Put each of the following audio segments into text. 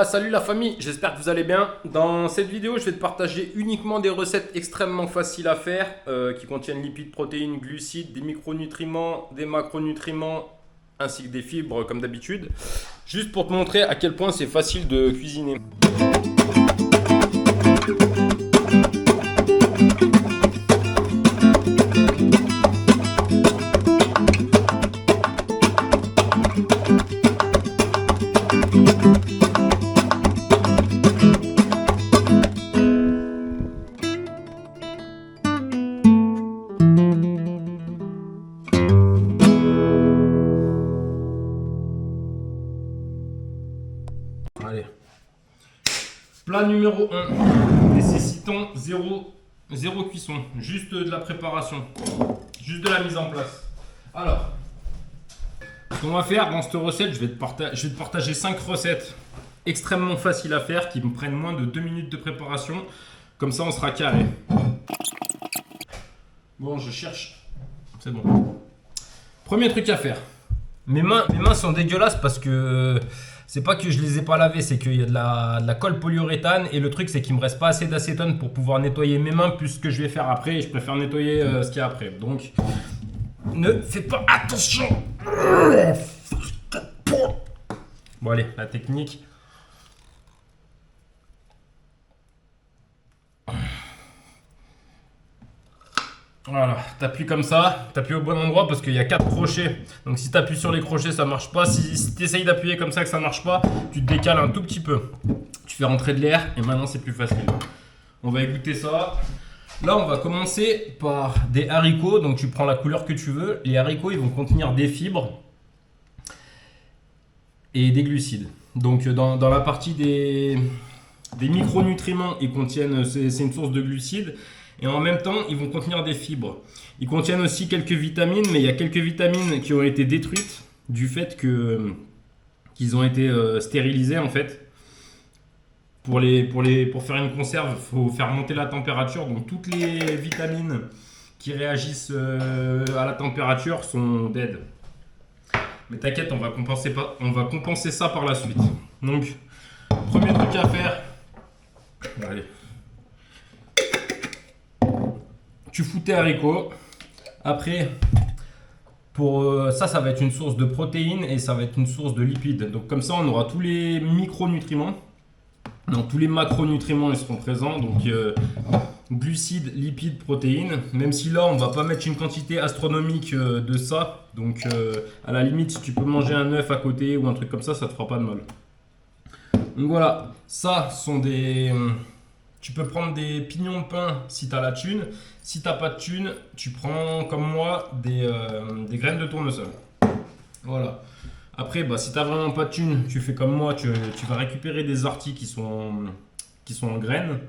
Salut la famille, j'espère que vous allez bien. Dans cette vidéo, je vais te partager uniquement des recettes extrêmement faciles à faire qui contiennent lipides, protéines, glucides, des micronutriments, des macronutriments ainsi que des fibres comme d'habitude. Juste pour te montrer à quel point c'est facile de cuisiner. Allez. Plat numéro 1. Nécessitant zéro cuisson. Juste de la préparation. Juste de la mise en place. Alors, ce qu'on va faire dans cette recette, je vais te partager 5 recettes extrêmement faciles à faire qui me prennent moins de 2 minutes de préparation. Comme ça, on sera carré. Bon, je cherche. C'est bon. Premier truc à faire. Mes mains sont dégueulasses parce que c'est pas que je les ai pas lavées, c'est qu'il y a de la colle polyuréthane et le truc c'est qu'il me reste pas assez d'acétone pour pouvoir nettoyer mes mains plus ce que je vais faire après et je préfère nettoyer ce qu'il y a après. Donc ne fais pas attention. Bon allez, la technique. Voilà, t'appuies comme ça, t'appuies au bon endroit parce qu'il y a 4 crochets. Donc si t'appuies sur les crochets, ça marche pas. Si t'essayes d'appuyer comme ça que ça marche pas, tu te décales un tout petit peu. Tu fais rentrer de l'air et maintenant c'est plus facile. On va égoutter ça. Là, on va commencer par des haricots. Donc tu prends la couleur que tu veux. Les haricots, ils vont contenir des fibres et des glucides. Donc dans la partie des micronutriments, ils contiennent, c'est une source de glucides. Et en même temps, ils vont contenir des fibres. Ils contiennent aussi quelques vitamines, mais il y a quelques vitamines qui ont été détruites du fait qu'ils ont été stérilisés en fait. Pour faire une conserve, il faut faire monter la température. Donc toutes les vitamines qui réagissent à la température sont dead. Mais t'inquiète, on va compenser ça par la suite. Donc, premier truc à faire. Allez. Tu fous tes haricots. Après, pour ça va être une source de protéines et ça va être une source de lipides. Donc comme ça, on aura tous les micronutriments. Donc tous les macronutriments ils seront présents. Donc glucides, lipides, protéines. Même si là, on va pas mettre une quantité astronomique de ça. Donc à la limite, si tu peux manger un œuf à côté ou un truc comme ça te fera pas de mal. Donc voilà, ça sont des... Tu peux prendre des pignons de pain si tu as la thune. Si tu n'as pas de thune, tu prends comme moi des graines de tournesol. Voilà. Après, si tu n'as vraiment pas de thune, tu fais comme moi, tu vas récupérer des orties qui sont en graines.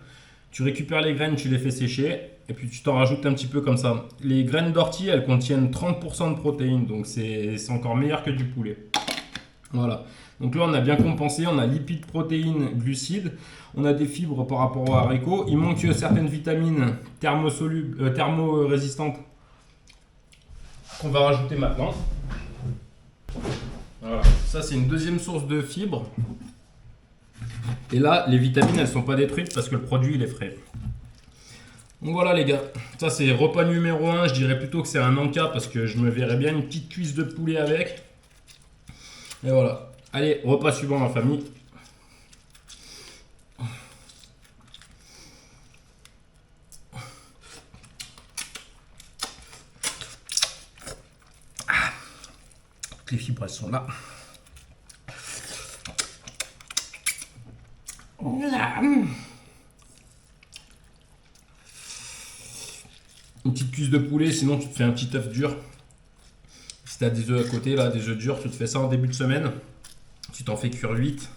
Tu récupères les graines, tu les fais sécher et puis tu t'en rajoutes un petit peu comme ça. Les graines d'ortie, elles contiennent 30% de protéines, donc c'est encore meilleur que du poulet. Voilà. Donc là, on a bien compensé, on a lipides, protéines, glucides, on a des fibres par rapport aux haricots. Il manque certaines vitamines thermorésistantes qu'on va rajouter maintenant. Voilà. Ça, c'est une deuxième source de fibres. Et là, les vitamines, elles ne sont pas détruites parce que le produit, il est frais. Donc voilà les gars, ça c'est repas numéro 1, je dirais plutôt que c'est un encas parce que je me verrais bien une petite cuisse de poulet avec. Et voilà. Allez, repas suivant ma famille. Toutes les fibres elles sont là. Une petite cuisse de poulet, sinon tu te fais un petit œuf dur. Si tu as des œufs à côté, là, des œufs durs, tu te fais ça en début de semaine. Tu t'en fais cuire 8.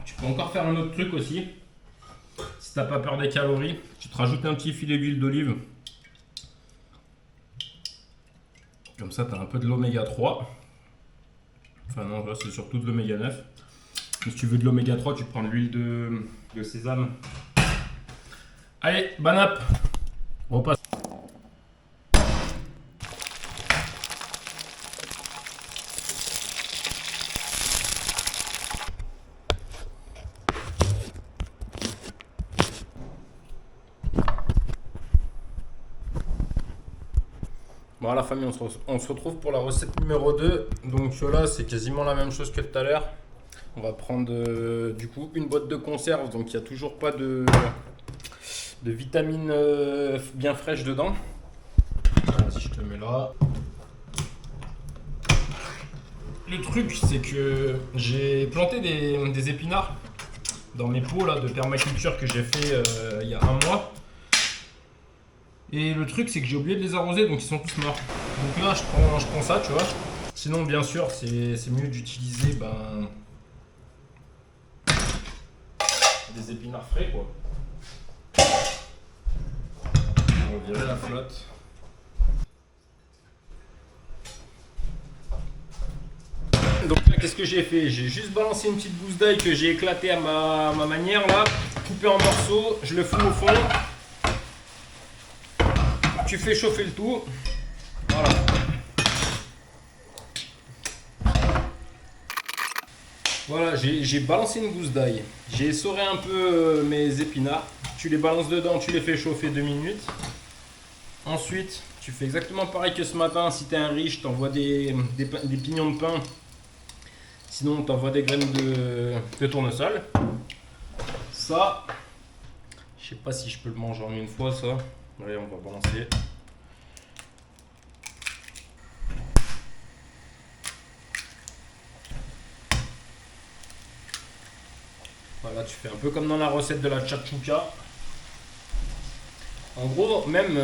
Tu peux encore faire un autre truc aussi. Si t'as pas peur des calories, tu te rajoutes un petit filet d'huile d'olive. Comme ça, tu as un peu de l'oméga 3. Enfin non, là c'est surtout de l'oméga 9. Si tu veux de l'oméga 3, tu prends de l'huile de de sésame. Allez, bon app. On repasse. Bon, la famille, on se retrouve pour la recette numéro 2. Donc là, c'est quasiment la même chose que tout à l'heure. On va prendre du coup une boîte de conserve. Donc il n'y a toujours pas de vitamines bien fraîches dedans. Vas-y, je te mets là. Le truc, c'est que j'ai planté des épinards dans mes pots là, de permaculture que j'ai fait il y a un mois. Et le truc, c'est que j'ai oublié de les arroser, donc ils sont tous morts. Donc là, je prends ça, tu vois. Sinon, bien sûr, c'est mieux d'utiliser des épinards frais, quoi. On va virer la flotte. Donc là, qu'est-ce que j'ai fait? J'ai juste balancé une petite gousse d'ail que j'ai éclatée à ma manière, là. Coupé en morceaux, je le fous au fond. Tu fais chauffer le tout. Voilà. Voilà, j'ai balancé une gousse d'ail. J'ai essoré un peu mes épinards. Tu les balances dedans, tu les fais chauffer 2 minutes. Ensuite, tu fais exactement pareil que ce matin. Si tu es un riche, tu envoies des pignons de pain. Sinon, tu envoies des graines de tournesol. Ça, je sais pas si je peux le manger en une fois, ça. Allez, on va balancer. Voilà, tu fais un peu comme dans la recette de la chachouka. En gros, même,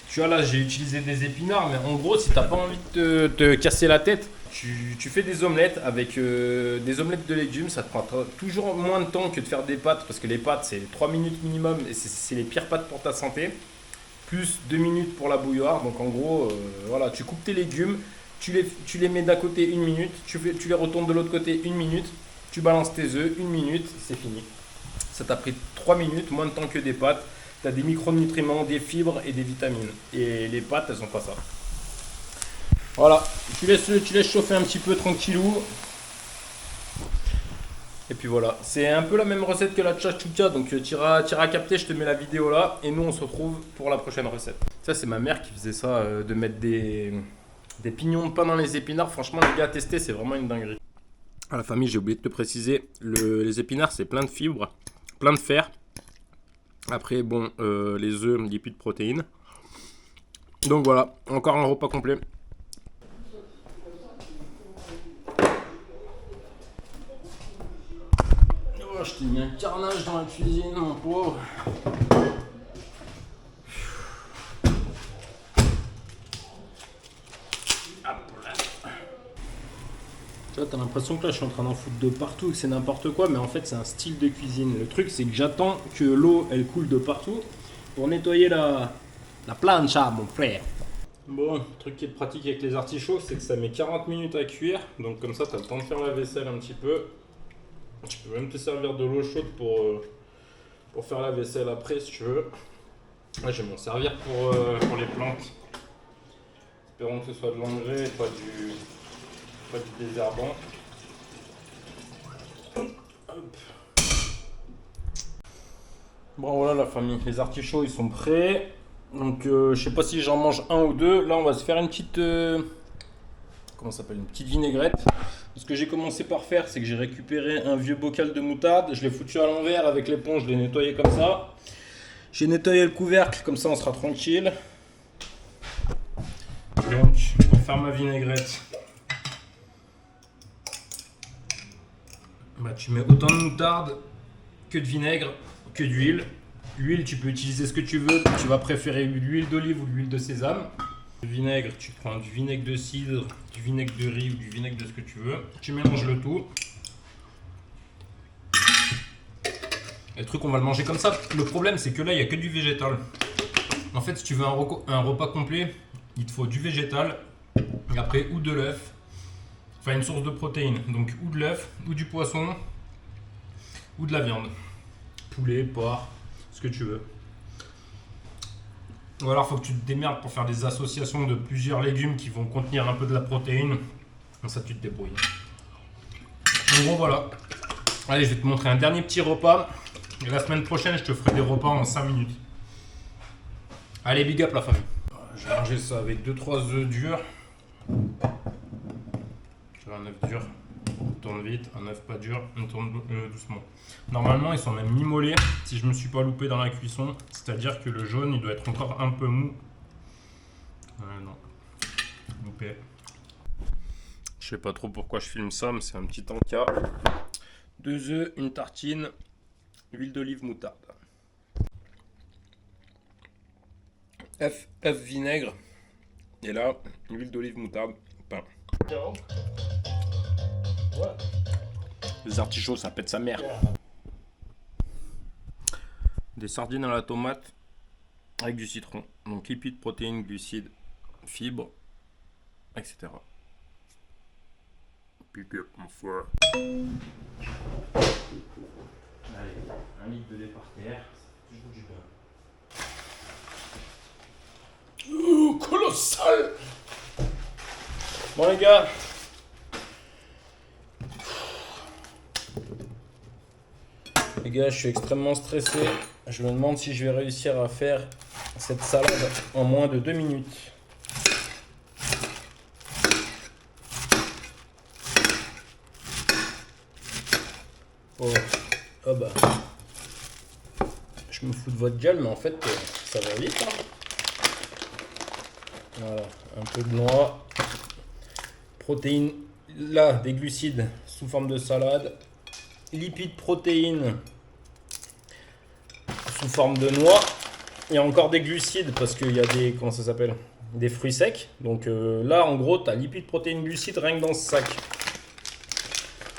tu vois là, j'ai utilisé des épinards, mais en gros, si t'as pas envie de te casser la tête, tu fais des omelettes avec des omelettes de légumes. Ça te prend toujours moins de temps que de faire des pâtes, parce que les pâtes, c'est 3 minutes minimum, et c'est les pires pâtes pour ta santé. Plus 2 minutes pour la bouilloire. Donc en gros, voilà, tu coupes tes légumes, tu les mets d'un côté 1 minute, tu les retournes de l'autre côté 1 minute, tu balances tes œufs, 1 minute, c'est fini. Ça t'a pris 3 minutes, moins de temps que des pâtes. Tu as des micronutriments, des fibres et des vitamines. Et les pâtes, elles n'ont pas ça. Voilà, tu laisses chauffer un petit peu tranquillou. Et puis voilà, c'est un peu la même recette que la chachouka, donc tu iras capter, je te mets la vidéo là, et nous on se retrouve pour la prochaine recette. Ça c'est ma mère qui faisait ça, de mettre des pignons de pain dans les épinards. Franchement les gars, à tester, c'est vraiment une dinguerie. À la famille, j'ai oublié de te préciser, les épinards c'est plein de fibres, plein de fer. Après bon, les œufs, lipides, protéines. Donc voilà, encore un repas complet. Je t'ai mis un carnage dans la cuisine, mon pauvre. Tu vois, t'as l'impression que là, je suis en train d'en foutre de partout, que c'est n'importe quoi, mais en fait, c'est un style de cuisine. Le truc, c'est que j'attends que l'eau, elle coule de partout pour nettoyer la plancha, mon frère. Bon, le truc qui est pratique avec les artichauts, c'est que ça met 40 minutes à cuire. Donc comme ça, t'as le temps de faire la vaisselle un petit peu. Tu peux même te servir de l'eau chaude pour faire la vaisselle après si tu veux. Moi je vais m'en servir pour les plantes. Espérons que ce soit de l'engrais et pas du désherbant. Hop. Bon voilà la famille, les artichauts ils sont prêts. Donc je sais pas si j'en mange un ou deux. Là on va se faire une petite... comment ça s'appelle, une petite vinaigrette. Ce que j'ai commencé par faire, c'est que j'ai récupéré un vieux bocal de moutarde, je l'ai foutu à l'envers avec l'éponge, je l'ai nettoyé comme ça. J'ai nettoyé le couvercle, comme ça on sera tranquille. Donc, on va faire ma vinaigrette. Bah, tu mets autant de moutarde que de vinaigre, que d'huile. L'huile, tu peux utiliser ce que tu veux, tu vas préférer l'huile d'olive ou l'huile de sésame. Le vinaigre, tu prends du vinaigre de cidre, du vinaigre de riz ou du vinaigre de ce que tu veux. Tu mélanges le tout. Et le truc, on va le manger comme ça. Le problème, c'est que là, il n'y a que du végétal. En fait, si tu veux un repas complet, il te faut du végétal, et après ou de l'œuf, une source de protéines. Donc ou de l'œuf, ou du poisson, ou de la viande. poulet, porc, ce que tu veux. Ou alors faut que tu te démerdes pour faire des associations de plusieurs légumes qui vont contenir un peu de la protéine. Comme ça tu te débrouilles. En gros voilà. Allez, je vais te montrer un dernier petit repas. Et la semaine prochaine, je te ferai des repas en 5 minutes. Allez, big up la famille. Je vais manger ça avec 2-3 œufs durs. J'ai un œuf dur, on tourne vite, un œuf pas dur, on tourne doucement. Normalement, ils sont même mi-mollets si je me suis pas loupé dans la cuisson. C'est-à-dire que le jaune, il doit être encore un peu mou. Non, loupé. Je sais pas trop pourquoi je filme ça, mais c'est un petit encas. 2 œufs, une tartine, huile d'olive, moutarde. œuf vinaigre. Et là, huile d'olive, moutarde, pain. Les artichauts, ça pète sa mère. Des sardines à la tomate avec du citron. Donc lipides, protéines, glucides, fibres, etc. Pick up mon foie. Allez, un litre de lait par terre, ça fait toujours du bien. Colossal! Bon les gars, je suis extrêmement stressé. Je me demande si je vais réussir à faire cette salade en moins de 2 minutes. Oh, oh bah, je me fous de votre gueule, mais en fait, ça va vite. Hein. Voilà, un peu de noix, protéines, là, des glucides sous forme de salade, lipides, protéines sous forme de noix, et encore des glucides parce qu'il y a des, comment ça s'appelle, des fruits secs. Donc là, en gros, tu as lipides, protéines, glucides rien que dans ce sac.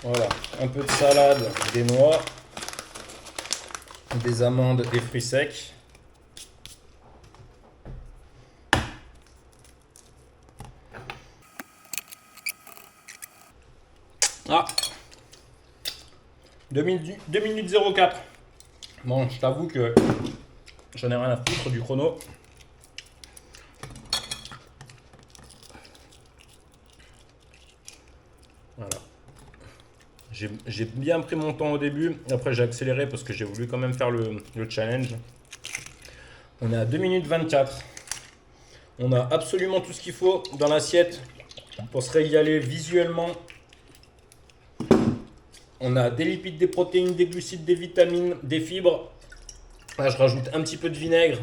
Voilà, un peu de salade, des noix, des amandes, des fruits secs. Ah, 2 minutes 04. Bon, je t'avoue que j'en ai rien à foutre du chrono. Voilà. J'ai bien pris mon temps au début. Après, j'ai accéléré parce que j'ai voulu quand même faire le challenge. On est à 2 minutes 24. On a absolument tout ce qu'il faut dans l'assiette pour se régaler visuellement. On a des lipides, des protéines, des glucides, des vitamines, des fibres. Là, je rajoute un petit peu de vinaigre.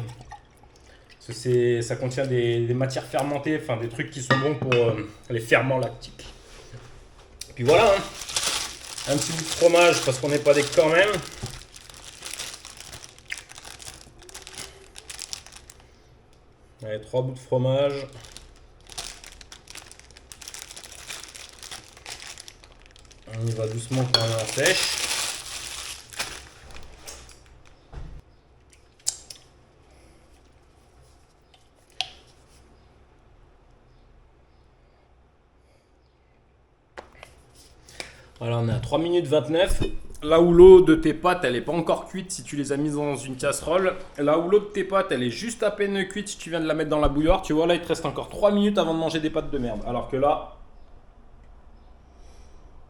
Parce que ça contient des matières fermentées, enfin des trucs qui sont bons pour les ferments lactiques. Et puis voilà, hein. Un petit bout de fromage parce qu'on n'est pas des quand même. Allez, 3 bouts de fromage. On y va doucement quand on est en sèche. Voilà, on est à 3 minutes 29. Là où l'eau de tes pâtes, elle n'est pas encore cuite si tu les as mises dans une casserole. Là où l'eau de tes pâtes, elle est juste à peine cuite si tu viens de la mettre dans la bouilloire. Tu vois, là, il te reste encore 3 minutes avant de manger des pâtes de merde. Alors que là,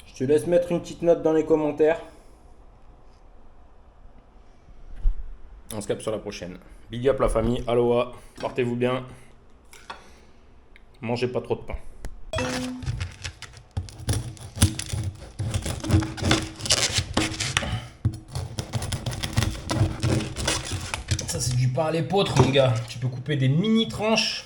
je te laisse mettre une petite note dans les commentaires. On se capte sur la prochaine. Big up la famille, aloha, portez-vous bien. Mangez pas trop de pain. Ça c'est du pain à l'épeautre mon gars. Tu peux couper des mini tranches